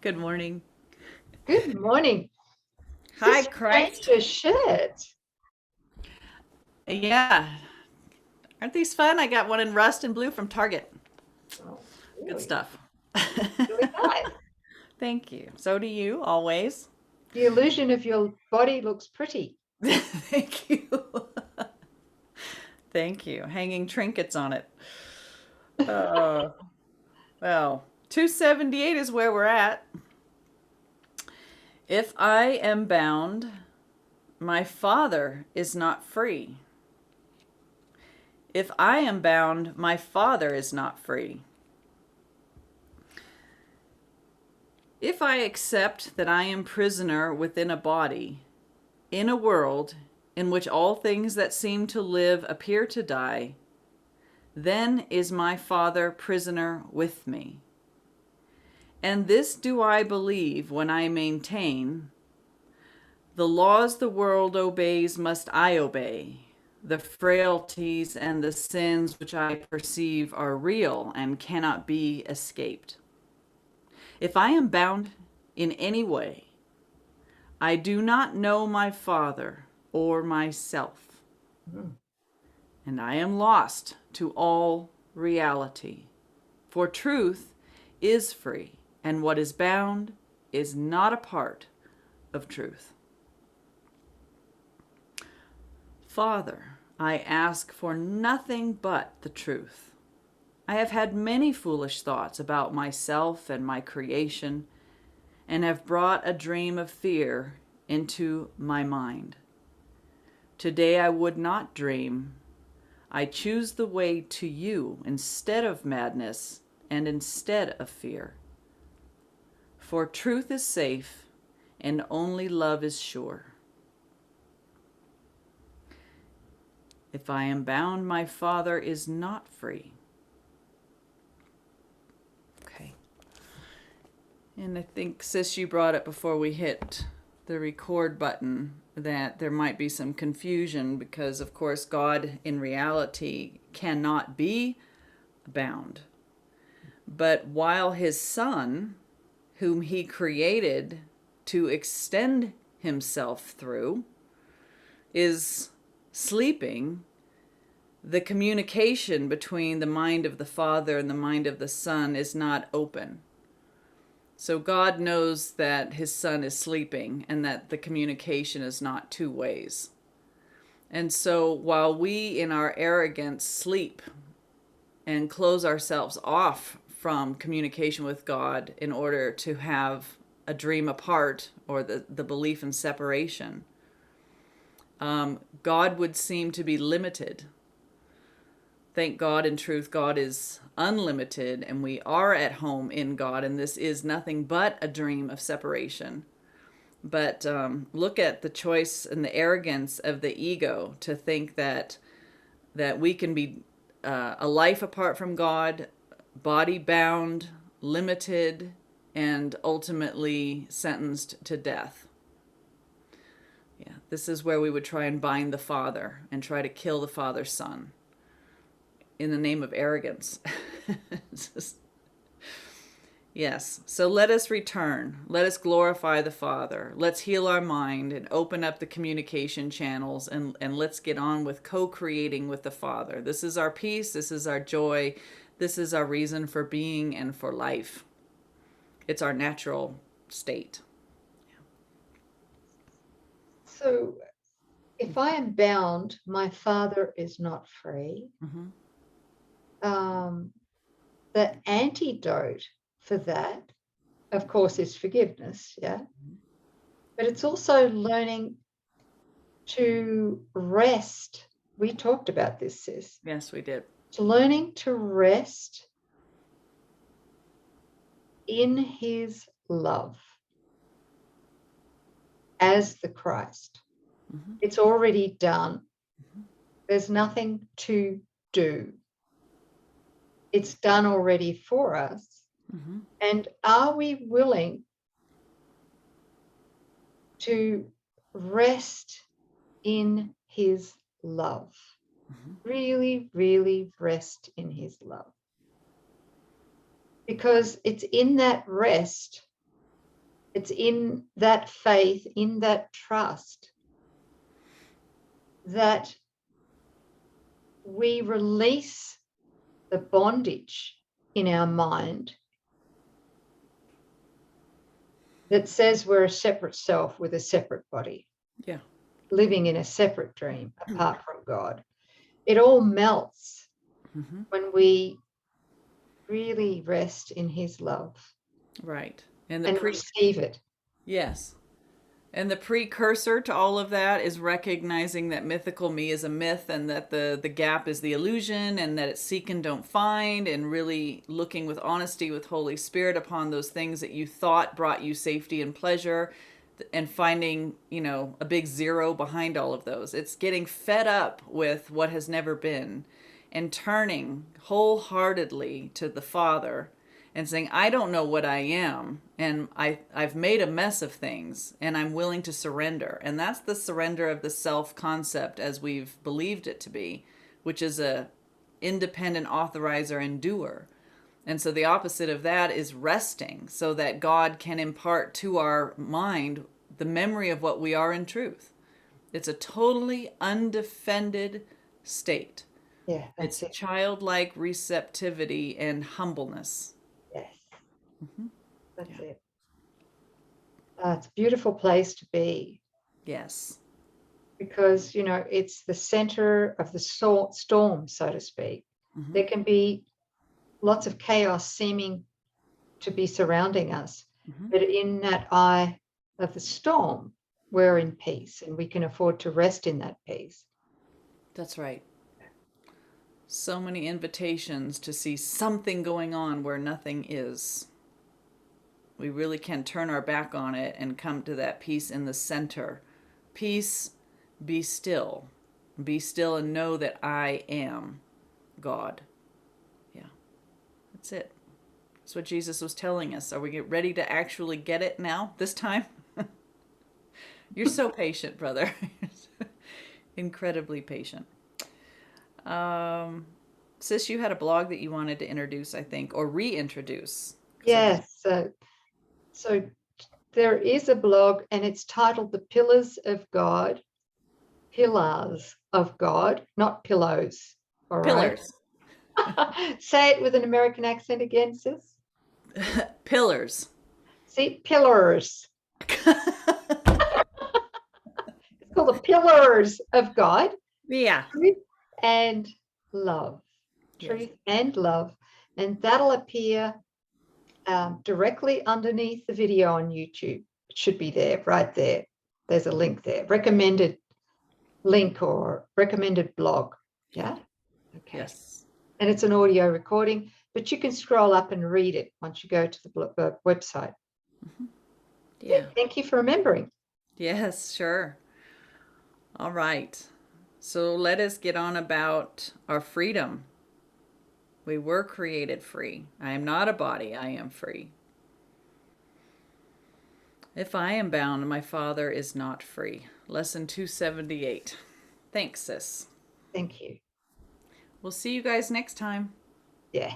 Good morning. Good morning. Hi, Just changed Christ. your shirt. Yeah. Aren't these fun? I got one in rust and blue from Target. Oh, Good really, stuff. really nice. Thank you. So do you, always. The illusion of your body looks pretty. Thank you. Thank you. Hanging trinkets on it. Uh, well, 278 is where we're at. If I am bound, my Father is not free. If I am bound, my Father is not free. If I accept that I am prisoner within a body, in a world in which all things that seem to live appear to die, then is my Father prisoner with me. And this do I believe when I maintain, the laws the world obeys must I obey. The frailties and the sins which I perceive are real and cannot be escaped. If I am bound in any way, I do not know my Father or myself, Mm. and I am lost to all reality. For truth is free, and what is bound is not a part of truth. Father, I ask for nothing but the truth. I have had many foolish thoughts about myself and my creation, and have brought a dream of fear into my mind. Today I would not dream. I choose the way to you instead of madness and instead of fear. For truth is safe and only love is sure. If I am bound, my Father is not free. Okay. And I think, Sis, you brought it before we hit the record button that there might be some confusion because, of course, God in reality cannot be bound. But while his Son, whom he created to extend himself through, is sleeping, the communication between the mind of the Father and the mind of the Son is not open. So God knows that his Son is sleeping and that the communication is not two ways. And so while we in our arrogance sleep and close ourselves off from communication with God in order to have a dream apart or the belief in separation, God would seem to be limited. Thank God, in truth, God is unlimited and we are at home in God, and this is nothing but a dream of separation. But look at the choice and the arrogance of the ego to think that we can be a life apart from God, body bound, limited, and ultimately sentenced to death. Yeah, this is where we would try and bind the Father and try to kill the Father's Son in the name of arrogance. Yes, so let us return. Let us glorify the Father. Let's heal our mind and open up the communication channels, and let's get on with co-creating with the Father. This is our peace. This is our joy. This is our reason for being and for life. It's our natural state. So, if I am bound, my Father is not free. Mm-hmm. The antidote for that, of course, is forgiveness. Yeah. But it's also learning to rest. We talked about this, sis. Yes, we did. It's learning to rest in his love as the Christ. Mm-hmm. It's already done. Mm-hmm. There's nothing to do. It's done already for us. Mm-hmm. And are we willing to rest in his love? Mm-hmm. Really, really rest in his love. Because it's in that rest It's in that faith, in that trust, that we release the bondage in our mind that says we're a separate self with a separate body, Yeah. living in a separate dream apart from God. It all melts when we really rest in his love Right. and receive it. Yes. And the precursor to all of that is recognizing that mythical me is a myth, and that the gap is the illusion, and that it's seek and don't find, and really looking with honesty with Holy Spirit upon those things that you thought brought you safety and pleasure, and finding, a big zero behind all of those. It's getting fed up with what has never been and turning wholeheartedly to the Father and saying, I don't know what I am, and I've made a mess of things, and I'm willing to surrender. And that's the surrender of the self concept as we've believed it to be, which is a independent authorizer and doer. And so the opposite of that is resting, so that God can impart to our mind the memory of what we are in truth. It's a totally undefended state. Yeah, It's that's it. childlike receptivity and humbleness. Yes, that's Yeah. it. It's a beautiful place to be, Yes. because it's the center of the storm, so to speak. There can be lots of chaos seeming to be surrounding us, but in that eye of the storm, we're in peace, and we can afford to rest in that peace. That's right. So many invitations to see something going on where nothing is. We really can turn our back on it and come to that peace in the center. Peace, be still. Be still and know that I am God. Yeah, that's it. That's what Jesus was telling us. Are we ready to actually get it now, this time? You're so patient, brother. Incredibly patient. Sis, you had a blog that you wanted to introduce, I think, or reintroduce. Yes. So there is a blog, and it's titled The Pillars of God. Pillars of God, not pillows. All right. Pillars. Say it with an American accent again, sis. Pillars. See, pillars. It's called The Pillars of God. Yeah. Truth and love. Yes. Truth and love. And that'll appear directly underneath the video on YouTube. It should be there, right there. There's a link there. Recommended link or recommended blog. Yeah? Okay. Yes. And it's an audio recording, but you can scroll up and read it once you go to the website. Yeah. Thank you for remembering. Yes, sure. All right. So let us get on about our freedom. We were created free. I am not a body, I am free. If I am bound, my Father is not free. Lesson 278. Thanks, sis. Thank you. We'll see you guys next time. Yeah.